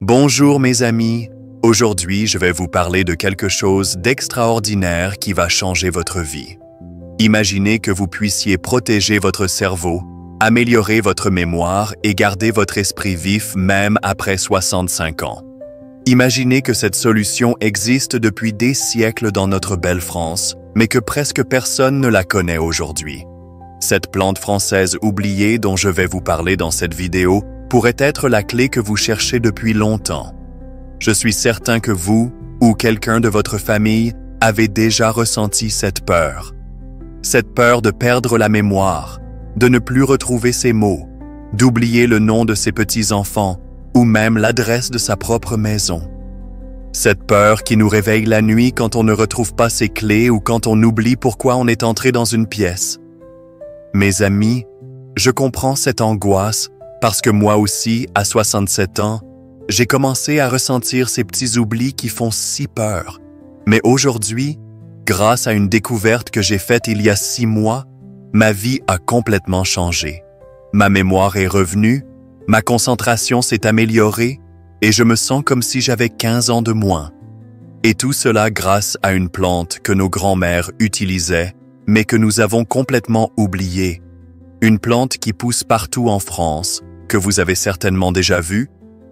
Bonjour mes amis, aujourd'hui je vais vous parler de quelque chose d'extraordinaire qui va changer votre vie. Imaginez que vous puissiez protéger votre cerveau, améliorer votre mémoire et garder votre esprit vif même après 65 ans. Imaginez que cette solution existe depuis des siècles dans notre belle France, mais que presque personne ne la connaît aujourd'hui. Cette plante française oubliée dont je vais vous parler dans cette vidéo pourrait être la clé que vous cherchez depuis longtemps. Je suis certain que vous, ou quelqu'un de votre famille, avez déjà ressenti cette peur. Cette peur de perdre la mémoire, de ne plus retrouver ses mots, d'oublier le nom de ses petits-enfants, ou même l'adresse de sa propre maison. Cette peur qui nous réveille la nuit quand on ne retrouve pas ses clés ou quand on oublie pourquoi on est entré dans une pièce. Mes amis, je comprends cette angoisse parce que moi aussi, à 67 ans, j'ai commencé à ressentir ces petits oublis qui font si peur. Mais aujourd'hui, grâce à une découverte que j'ai faite il y a 6 mois, ma vie a complètement changé. Ma mémoire est revenue, ma concentration s'est améliorée et je me sens comme si j'avais 15 ans de moins. Et tout cela grâce à une plante que nos grands-mères utilisaient, mais que nous avons complètement oubliée. Une plante qui pousse partout en France, que vous avez certainement déjà vue,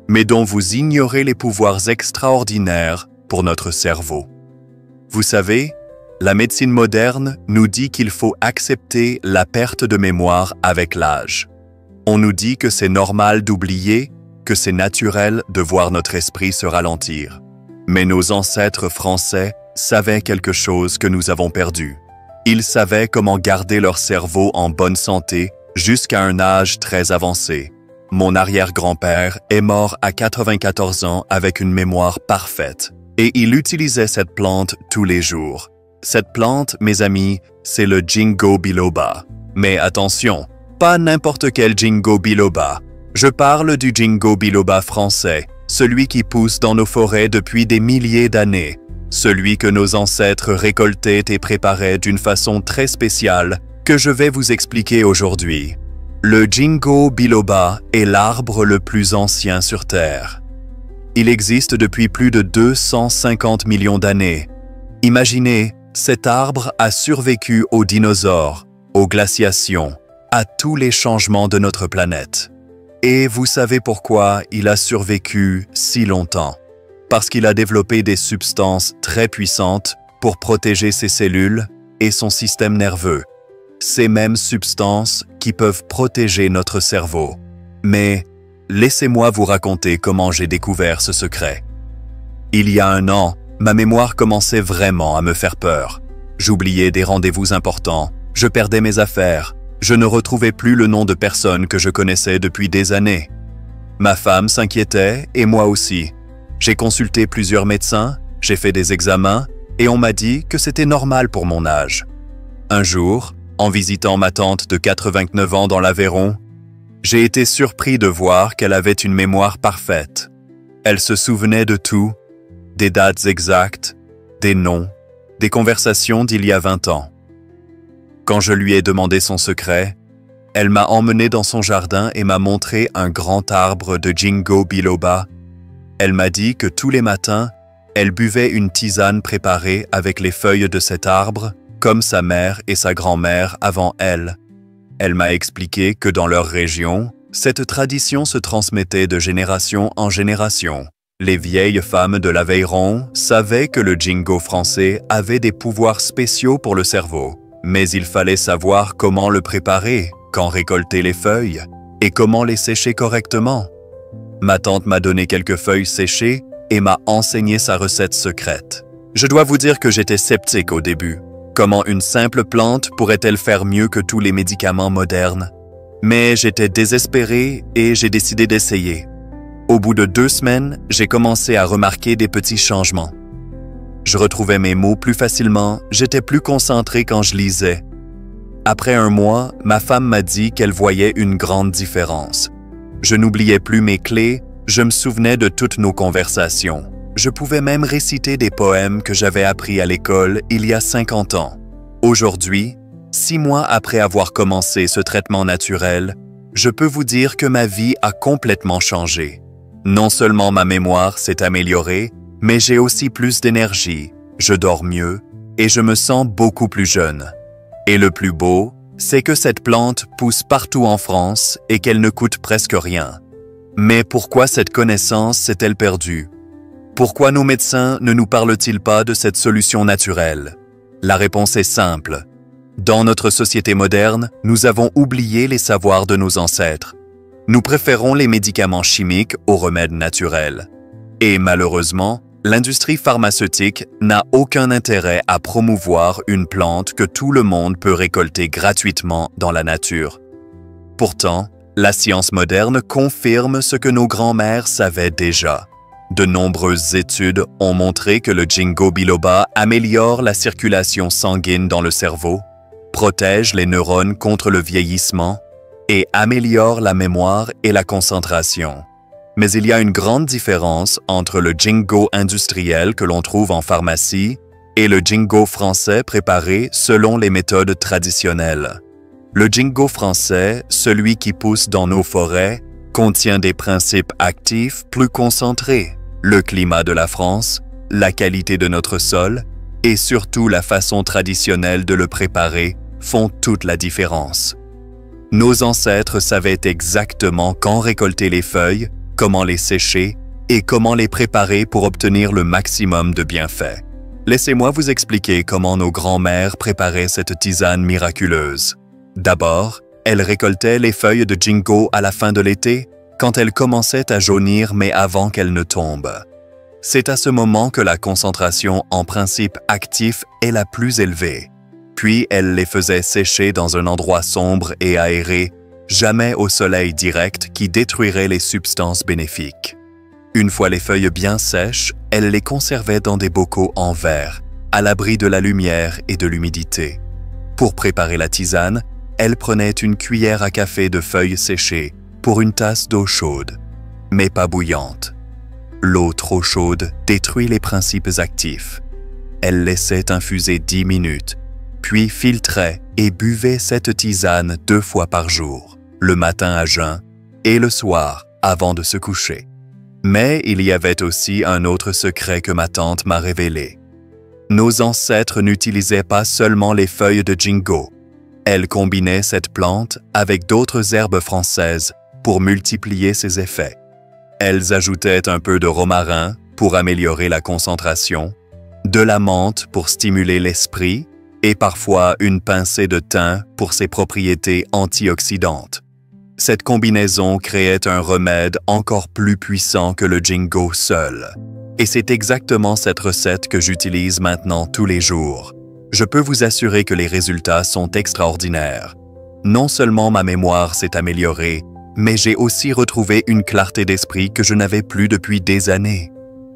mais dont vous ignorez les pouvoirs extraordinaires pour notre cerveau. Vous savez, la médecine moderne nous dit qu'il faut accepter la perte de mémoire avec l'âge. On nous dit que c'est normal d'oublier, que c'est naturel de voir notre esprit se ralentir. Mais nos ancêtres français savaient quelque chose que nous avons perdu. Ils savaient comment garder leur cerveau en bonne santé jusqu'à un âge très avancé. Mon arrière-grand-père est mort à 94 ans avec une mémoire parfaite et il utilisait cette plante tous les jours. Cette plante, mes amis, c'est le Ginkgo biloba. Mais attention, pas n'importe quel Ginkgo biloba. Je parle du Ginkgo biloba français, celui qui pousse dans nos forêts depuis des milliers d'années, celui que nos ancêtres récoltaient et préparaient d'une façon très spéciale que je vais vous expliquer aujourd'hui. Le Ginkgo biloba est l'arbre le plus ancien sur Terre. Il existe depuis plus de 250 millions d'années. Imaginez, cet arbre a survécu aux dinosaures, aux glaciations, à tous les changements de notre planète. Et vous savez pourquoi il a survécu si longtemps? Parce qu'il a développé des substances très puissantes pour protéger ses cellules et son système nerveux. Ces mêmes substances qui peuvent protéger notre cerveau. Mais laissez-moi vous raconter comment j'ai découvert ce secret. Il y a 1 an, ma mémoire commençait vraiment à me faire peur. J'oubliais des rendez-vous importants, je perdais mes affaires, je ne retrouvais plus le nom de personnes que je connaissais depuis des années. Ma femme s'inquiétait et moi aussi. J'ai consulté plusieurs médecins, j'ai fait des examens et on m'a dit que c'était normal pour mon âge. Un jour, en visitant ma tante de 89 ans dans l'Aveyron, j'ai été surpris de voir qu'elle avait une mémoire parfaite. Elle se souvenait de tout, des dates exactes, des noms, des conversations d'il y a 20 ans. Quand je lui ai demandé son secret, elle m'a emmené dans son jardin et m'a montré un grand arbre de Ginkgo biloba. Elle m'a dit que tous les matins, elle buvait une tisane préparée avec les feuilles de cet arbre, comme sa mère et sa grand-mère avant elle. Elle m'a expliqué que dans leur région, cette tradition se transmettait de génération en génération. Les vieilles femmes de l'Aveyron savaient que le Ginkgo français avait des pouvoirs spéciaux pour le cerveau, mais il fallait savoir comment le préparer, quand récolter les feuilles et comment les sécher correctement. Ma tante m'a donné quelques feuilles séchées et m'a enseigné sa recette secrète. Je dois vous dire que j'étais sceptique au début. Comment une simple plante pourrait-elle faire mieux que tous les médicaments modernes? Mais j'étais désespéré et j'ai décidé d'essayer. Au bout de 2 semaines, j'ai commencé à remarquer des petits changements. Je retrouvais mes mots plus facilement, j'étais plus concentré quand je lisais. Après 1 mois, ma femme m'a dit qu'elle voyait une grande différence. Je n'oubliais plus mes clés, je me souvenais de toutes nos conversations. Je pouvais même réciter des poèmes que j'avais appris à l'école il y a 50 ans. Aujourd'hui, 6 mois après avoir commencé ce traitement naturel, je peux vous dire que ma vie a complètement changé. Non seulement ma mémoire s'est améliorée, mais j'ai aussi plus d'énergie, je dors mieux et je me sens beaucoup plus jeune. Et le plus beau, c'est que cette plante pousse partout en France et qu'elle ne coûte presque rien. Mais pourquoi cette connaissance s'est-elle perdue? Pourquoi nos médecins ne nous parlent-ils pas de cette solution naturelle? La réponse est simple. Dans notre société moderne, nous avons oublié les savoirs de nos ancêtres. Nous préférons les médicaments chimiques aux remèdes naturels. Et malheureusement, l'industrie pharmaceutique n'a aucun intérêt à promouvoir une plante que tout le monde peut récolter gratuitement dans la nature. Pourtant, la science moderne confirme ce que nos grands-mères savaient déjà. De nombreuses études ont montré que le ginkgo biloba améliore la circulation sanguine dans le cerveau, protège les neurones contre le vieillissement et améliore la mémoire et la concentration. Mais il y a une grande différence entre le ginkgo industriel que l'on trouve en pharmacie et le ginkgo français préparé selon les méthodes traditionnelles. Le ginkgo français, celui qui pousse dans nos forêts, contient des principes actifs plus concentrés. Le climat de la France, la qualité de notre sol et surtout la façon traditionnelle de le préparer font toute la différence. Nos ancêtres savaient exactement quand récolter les feuilles, comment les sécher et comment les préparer pour obtenir le maximum de bienfaits. Laissez-moi vous expliquer comment nos grands-mères préparaient cette tisane miraculeuse. D'abord, elles récoltaient les feuilles de ginkgo à la fin de l'été, quand elles commençaient à jaunir mais avant qu'elles ne tombent. C'est à ce moment que la concentration en principe actif est la plus élevée. Puis elles les faisaient sécher dans un endroit sombre et aéré, jamais au soleil direct qui détruirait les substances bénéfiques. Une fois les feuilles bien sèches, elles les conservaient dans des bocaux en verre, à l'abri de la lumière et de l'humidité. Pour préparer la tisane, elles prenaient une cuillère à café de feuilles séchées pour une tasse d'eau chaude, mais pas bouillante. L'eau trop chaude détruit les principes actifs. Elles laissaient infuser 10 minutes, puis filtraient et buvaient cette tisane 2 fois par jour, le matin à jeun et le soir avant de se coucher. Mais il y avait aussi un autre secret que ma tante m'a révélé. Nos ancêtres n'utilisaient pas seulement les feuilles de ginkgo. Elles combinaient cette plante avec d'autres herbes françaises pour multiplier ses effets. Elles ajoutaient un peu de romarin pour améliorer la concentration, de la menthe pour stimuler l'esprit et parfois une pincée de thym pour ses propriétés antioxydantes. Cette combinaison créait un remède encore plus puissant que le ginkgo seul. Et c'est exactement cette recette que j'utilise maintenant tous les jours. Je peux vous assurer que les résultats sont extraordinaires. Non seulement ma mémoire s'est améliorée, mais j'ai aussi retrouvé une clarté d'esprit que je n'avais plus depuis des années.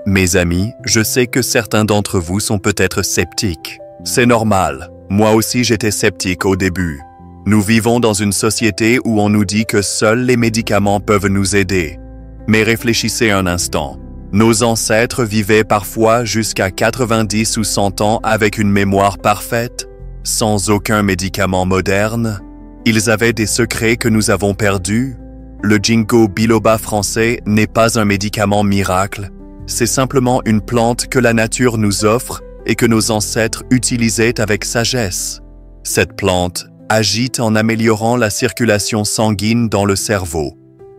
Mes amis, je sais que certains d'entre vous sont peut-être sceptiques. C'est normal. Moi aussi j'étais sceptique au début. Nous vivons dans une société où on nous dit que seuls les médicaments peuvent nous aider. Mais réfléchissez un instant. Nos ancêtres vivaient parfois jusqu'à 90 ou 100 ans avec une mémoire parfaite, sans aucun médicament moderne. Ils avaient des secrets que nous avons perdus. Le ginkgo biloba français n'est pas un médicament miracle. C'est simplement une plante que la nature nous offre et que nos ancêtres utilisaient avec sagesse. Cette plante agit en améliorant la circulation sanguine dans le cerveau.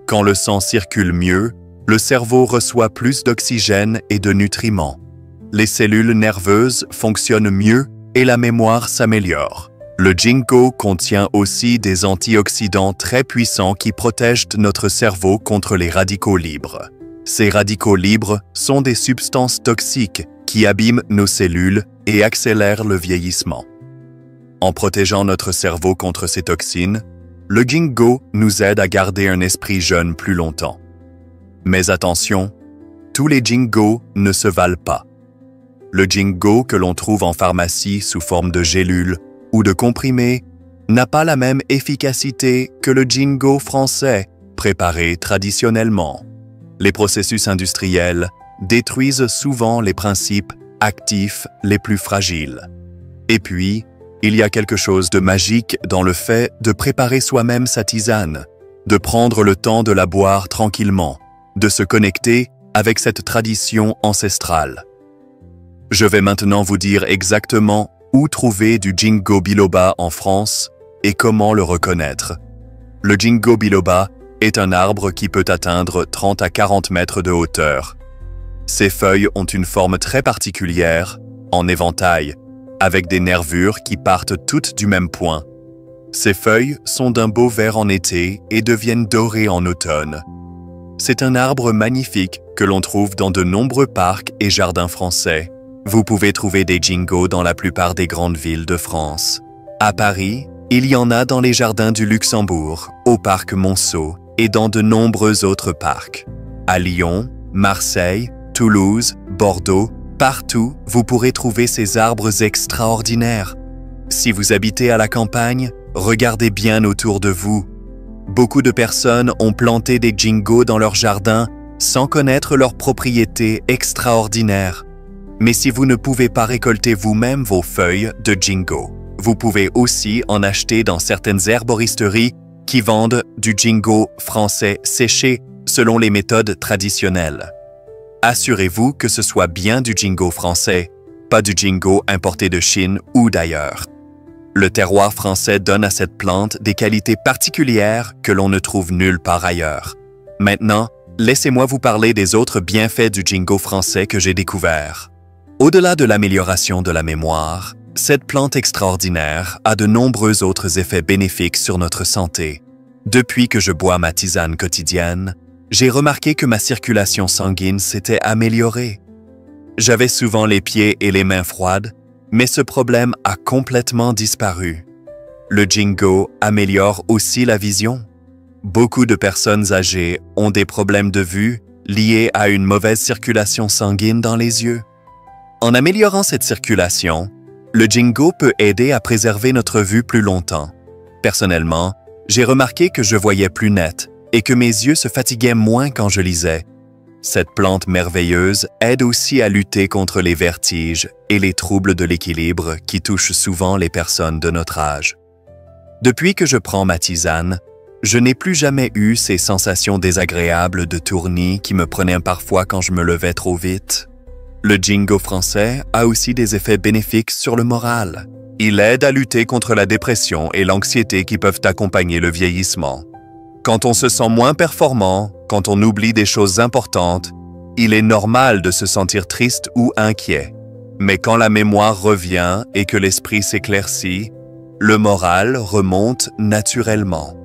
Quand le sang circule mieux, le cerveau reçoit plus d'oxygène et de nutriments. Les cellules nerveuses fonctionnent mieux et la mémoire s'améliore. Le ginkgo contient aussi des antioxydants très puissants qui protègent notre cerveau contre les radicaux libres. Ces radicaux libres sont des substances toxiques qui abîment nos cellules et accélèrent le vieillissement. En protégeant notre cerveau contre ces toxines, le ginkgo nous aide à garder un esprit jeune plus longtemps. Mais attention, tous les ginkgo ne se valent pas. Le ginkgo que l'on trouve en pharmacie sous forme de gélules ou de comprimés n'a pas la même efficacité que le ginkgo français préparé traditionnellement. Les processus industriels détruisent souvent les principes actifs les plus fragiles. Et puis, il y a quelque chose de magique dans le fait de préparer soi-même sa tisane, de prendre le temps de la boire tranquillement, de se connecter avec cette tradition ancestrale. Je vais maintenant vous dire exactement où trouver du ginkgo biloba en France et comment le reconnaître. Le ginkgo biloba est un arbre qui peut atteindre 30 à 40 mètres de hauteur. Ses feuilles ont une forme très particulière, en éventail, avec des nervures qui partent toutes du même point. Ces feuilles sont d'un beau vert en été et deviennent dorées en automne. C'est un arbre magnifique que l'on trouve dans de nombreux parcs et jardins français. Vous pouvez trouver des ginkgos dans la plupart des grandes villes de France. À Paris, il y en a dans les jardins du Luxembourg, au parc Monceau et dans de nombreux autres parcs. À Lyon, Marseille, Toulouse, Bordeaux, partout, vous pourrez trouver ces arbres extraordinaires. Si vous habitez à la campagne, regardez bien autour de vous. Beaucoup de personnes ont planté des ginkgos dans leur jardin sans connaître leurs propriétés extraordinaires. Mais si vous ne pouvez pas récolter vous-même vos feuilles de ginkgo, vous pouvez aussi en acheter dans certaines herboristeries qui vendent du ginkgo français séché selon les méthodes traditionnelles. Assurez-vous que ce soit bien du ginkgo français, pas du ginkgo importé de Chine ou d'ailleurs. Le terroir français donne à cette plante des qualités particulières que l'on ne trouve nulle part ailleurs. Maintenant, laissez-moi vous parler des autres bienfaits du ginkgo français que j'ai découverts. Au-delà de l'amélioration de la mémoire, cette plante extraordinaire a de nombreux autres effets bénéfiques sur notre santé. Depuis que je bois ma tisane quotidienne, j'ai remarqué que ma circulation sanguine s'était améliorée. J'avais souvent les pieds et les mains froides, mais ce problème a complètement disparu. Le ginkgo améliore aussi la vision. Beaucoup de personnes âgées ont des problèmes de vue liés à une mauvaise circulation sanguine dans les yeux. En améliorant cette circulation, le ginkgo peut aider à préserver notre vue plus longtemps. Personnellement, j'ai remarqué que je voyais plus net et que mes yeux se fatiguaient moins quand je lisais. Cette plante merveilleuse aide aussi à lutter contre les vertiges et les troubles de l'équilibre qui touchent souvent les personnes de notre âge. Depuis que je prends ma tisane, je n'ai plus jamais eu ces sensations désagréables de tournis qui me prenaient parfois quand je me levais trop vite. Le ginkgo français a aussi des effets bénéfiques sur le moral. Il aide à lutter contre la dépression et l'anxiété qui peuvent accompagner le vieillissement. Quand on se sent moins performant, quand on oublie des choses importantes, il est normal de se sentir triste ou inquiet. Mais quand la mémoire revient et que l'esprit s'éclaircit, le moral remonte naturellement.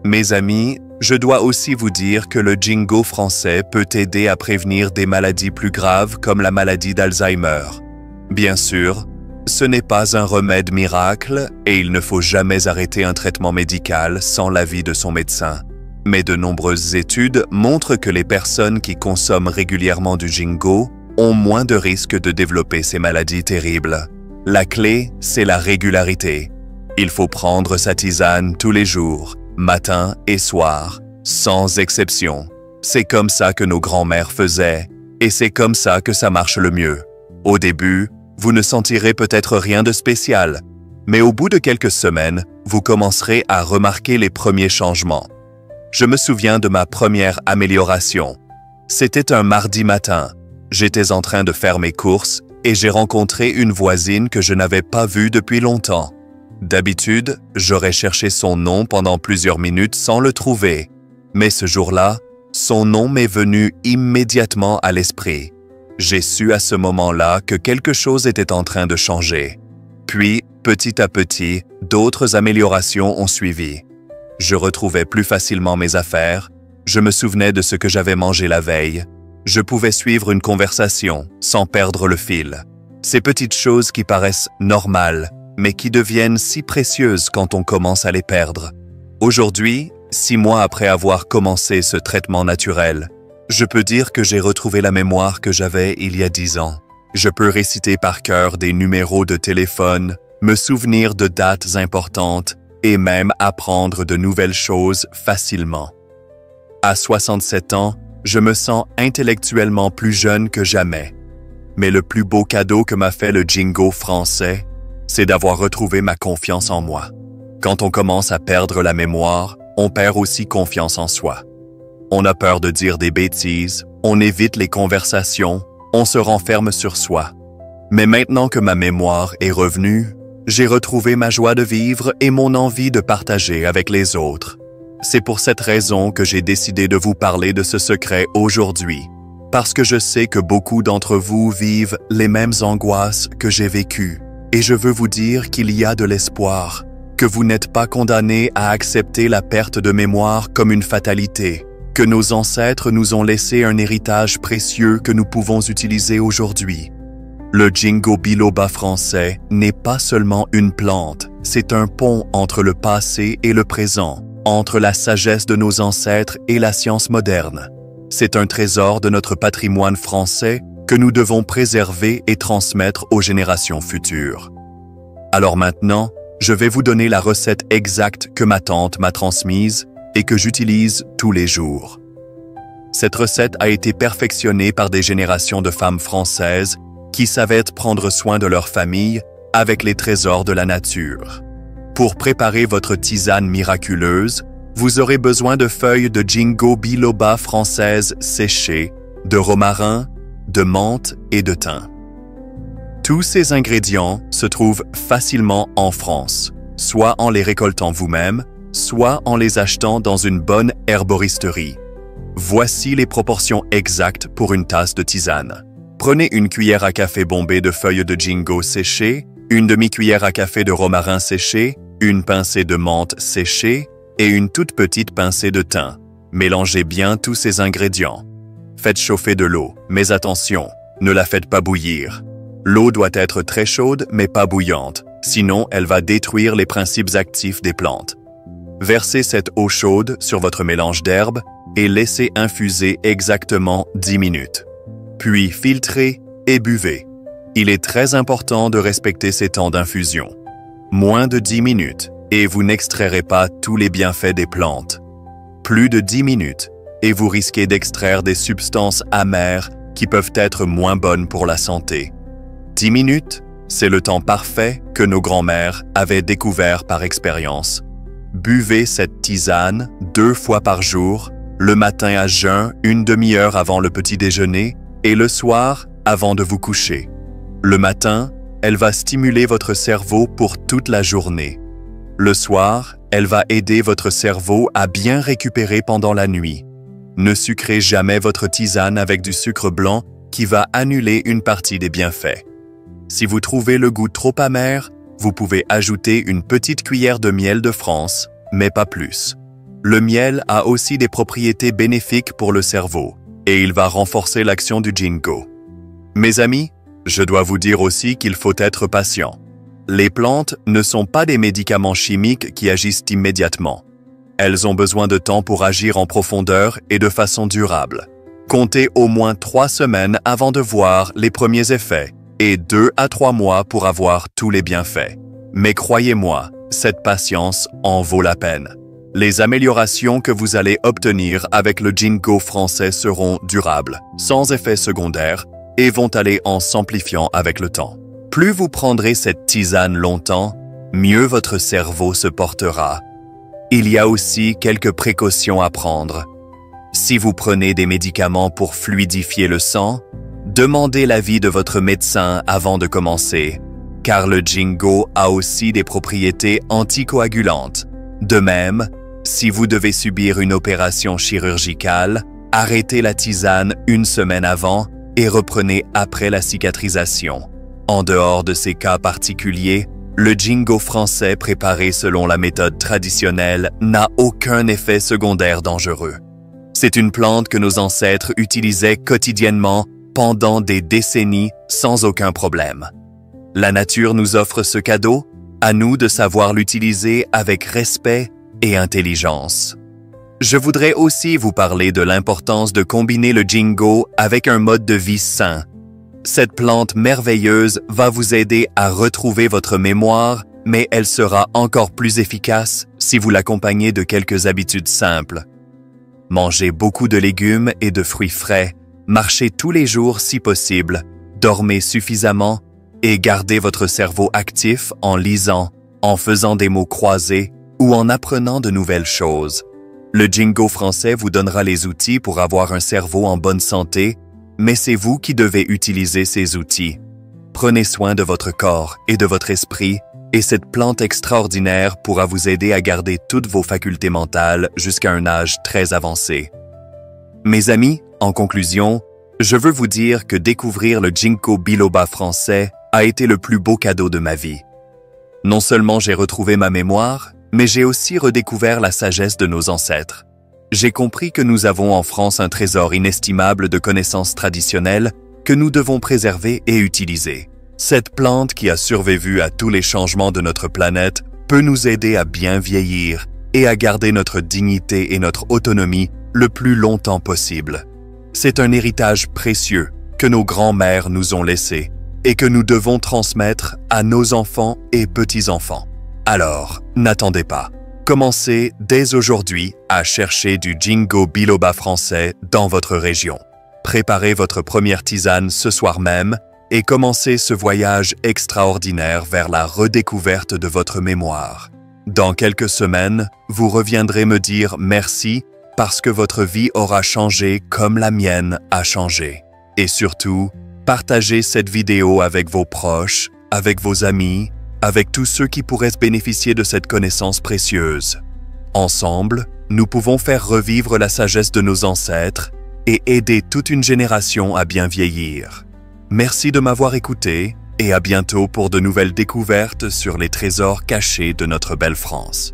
Mes amis, je dois aussi vous dire que le ginkgo français peut aider à prévenir des maladies plus graves comme la maladie d'Alzheimer. Bien sûr, ce n'est pas un remède miracle et il ne faut jamais arrêter un traitement médical sans l'avis de son médecin. Mais de nombreuses études montrent que les personnes qui consomment régulièrement du ginkgo ont moins de risques de développer ces maladies terribles. La clé, c'est la régularité. Il faut prendre sa tisane tous les jours, matin et soir, sans exception. C'est comme ça que nos grands-mères faisaient, et c'est comme ça que ça marche le mieux. Au début, vous ne sentirez peut-être rien de spécial, mais au bout de quelques semaines, vous commencerez à remarquer les premiers changements. Je me souviens de ma première amélioration. C'était un mardi matin. J'étais en train de faire mes courses et j'ai rencontré une voisine que je n'avais pas vue depuis longtemps. D'habitude, j'aurais cherché son nom pendant plusieurs minutes sans le trouver. Mais ce jour-là, son nom m'est venu immédiatement à l'esprit. J'ai su à ce moment-là que quelque chose était en train de changer. Puis, petit à petit, d'autres améliorations ont suivi. Je retrouvais plus facilement mes affaires, je me souvenais de ce que j'avais mangé la veille, je pouvais suivre une conversation sans perdre le fil. Ces petites choses qui paraissent normales, mais qui deviennent si précieuses quand on commence à les perdre. Aujourd'hui, 6 mois après avoir commencé ce traitement naturel, je peux dire que j'ai retrouvé la mémoire que j'avais il y a 10 ans. Je peux réciter par cœur des numéros de téléphone, me souvenir de dates importantes et même apprendre de nouvelles choses facilement. À 67 ans, je me sens intellectuellement plus jeune que jamais. Mais le plus beau cadeau que m'a fait le ginkgo français, c'est d'avoir retrouvé ma confiance en moi. Quand on commence à perdre la mémoire, on perd aussi confiance en soi. On a peur de dire des bêtises, on évite les conversations, on se renferme sur soi. Mais maintenant que ma mémoire est revenue, j'ai retrouvé ma joie de vivre et mon envie de partager avec les autres. C'est pour cette raison que j'ai décidé de vous parler de ce secret aujourd'hui, parce que je sais que beaucoup d'entre vous vivent les mêmes angoisses que j'ai vécues, et je veux vous dire qu'il y a de l'espoir, que vous n'êtes pas condamnés à accepter la perte de mémoire comme une fatalité, que nos ancêtres nous ont laissé un héritage précieux que nous pouvons utiliser aujourd'hui. Le ginkgo biloba français n'est pas seulement une plante, c'est un pont entre le passé et le présent, entre la sagesse de nos ancêtres et la science moderne. C'est un trésor de notre patrimoine français que nous devons préserver et transmettre aux générations futures. Alors maintenant, je vais vous donner la recette exacte que ma tante m'a transmise et que j'utilise tous les jours. Cette recette a été perfectionnée par des générations de femmes françaises qui savaient prendre soin de leur famille avec les trésors de la nature. Pour préparer votre tisane miraculeuse, vous aurez besoin de feuilles de ginkgo biloba françaises séchées, de romarin, de menthe et de thym. Tous ces ingrédients se trouvent facilement en France, soit en les récoltant vous-même, soit en les achetant dans une bonne herboristerie. Voici les proportions exactes pour une tasse de tisane. Prenez une cuillère à café bombée de feuilles de ginkgo séchées, une demi-cuillère à café de romarin séché, une pincée de menthe séchée et une toute petite pincée de thym. Mélangez bien tous ces ingrédients. Faites chauffer de l'eau, mais attention, ne la faites pas bouillir. L'eau doit être très chaude mais pas bouillante, sinon elle va détruire les principes actifs des plantes. Versez cette eau chaude sur votre mélange d'herbes et laissez infuser exactement 10 minutes. Puis filtrez et buvez. Il est très important de respecter ces temps d'infusion. Moins de 10 minutes et vous n'extrairez pas tous les bienfaits des plantes. Plus de 10 minutes et vous risquez d'extraire des substances amères qui peuvent être moins bonnes pour la santé. 10 minutes, c'est le temps parfait que nos grands-mères avaient découvert par expérience. Buvez cette tisane 2 fois par jour, le matin à jeun, une demi-heure avant le petit déjeuner et le soir avant de vous coucher. Le matin, elle va stimuler votre cerveau pour toute la journée. Le soir, elle va aider votre cerveau à bien récupérer pendant la nuit. Ne sucrez jamais votre tisane avec du sucre blanc qui va annuler une partie des bienfaits. Si vous trouvez le goût trop amer, vous pouvez ajouter une petite cuillère de miel de France, mais pas plus. Le miel a aussi des propriétés bénéfiques pour le cerveau, et il va renforcer l'action du ginkgo. Mes amis, je dois vous dire aussi qu'il faut être patient. Les plantes ne sont pas des médicaments chimiques qui agissent immédiatement. Elles ont besoin de temps pour agir en profondeur et de façon durable. Comptez au moins 3 semaines avant de voir les premiers effets et 2 à 3 mois pour avoir tous les bienfaits. Mais croyez-moi, cette patience en vaut la peine. Les améliorations que vous allez obtenir avec le ginkgo français seront durables, sans effet secondaire, et vont aller en s'amplifiant avec le temps. Plus vous prendrez cette tisane longtemps, mieux votre cerveau se portera. Il y a aussi quelques précautions à prendre. Si vous prenez des médicaments pour fluidifier le sang, demandez l'avis de votre médecin avant de commencer, car le ginkgo a aussi des propriétés anticoagulantes. De même, si vous devez subir une opération chirurgicale, arrêtez la tisane 1 semaine avant et reprenez après la cicatrisation. En dehors de ces cas particuliers, le ginkgo français préparé selon la méthode traditionnelle n'a aucun effet secondaire dangereux. C'est une plante que nos ancêtres utilisaient quotidiennement pendant des décennies sans aucun problème. La nature nous offre ce cadeau, à nous de savoir l'utiliser avec respect et intelligence. Je voudrais aussi vous parler de l'importance de combiner le ginkgo avec un mode de vie sain. Cette plante merveilleuse va vous aider à retrouver votre mémoire, mais elle sera encore plus efficace si vous l'accompagnez de quelques habitudes simples. Mangez beaucoup de légumes et de fruits frais, marchez tous les jours si possible, dormez suffisamment et gardez votre cerveau actif en lisant, en faisant des mots croisés ou en apprenant de nouvelles choses. Le Jingo français vous donnera les outils pour avoir un cerveau en bonne santé, mais c'est vous qui devez utiliser ces outils. Prenez soin de votre corps et de votre esprit, et cette plante extraordinaire pourra vous aider à garder toutes vos facultés mentales jusqu'à un âge très avancé. Mes amis, en conclusion, je veux vous dire que découvrir le Ginkgo biloba français a été le plus beau cadeau de ma vie. Non seulement j'ai retrouvé ma mémoire, mais j'ai aussi redécouvert la sagesse de nos ancêtres. J'ai compris que nous avons en France un trésor inestimable de connaissances traditionnelles que nous devons préserver et utiliser. Cette plante qui a survécu à tous les changements de notre planète peut nous aider à bien vieillir et à garder notre dignité et notre autonomie le plus longtemps possible. C'est un héritage précieux que nos grands-mères nous ont laissé et que nous devons transmettre à nos enfants et petits-enfants. Alors, n'attendez pas. Commencez dès aujourd'hui à chercher du Ginkgo biloba français dans votre région. Préparez votre première tisane ce soir même et commencez ce voyage extraordinaire vers la redécouverte de votre mémoire. Dans quelques semaines, vous reviendrez me dire merci parce que votre vie aura changé comme la mienne a changé. Et surtout, partagez cette vidéo avec vos proches, avec vos amis, avec tous ceux qui pourraient se bénéficier de cette connaissance précieuse. Ensemble, nous pouvons faire revivre la sagesse de nos ancêtres et aider toute une génération à bien vieillir. Merci de m'avoir écouté et à bientôt pour de nouvelles découvertes sur les trésors cachés de notre belle France.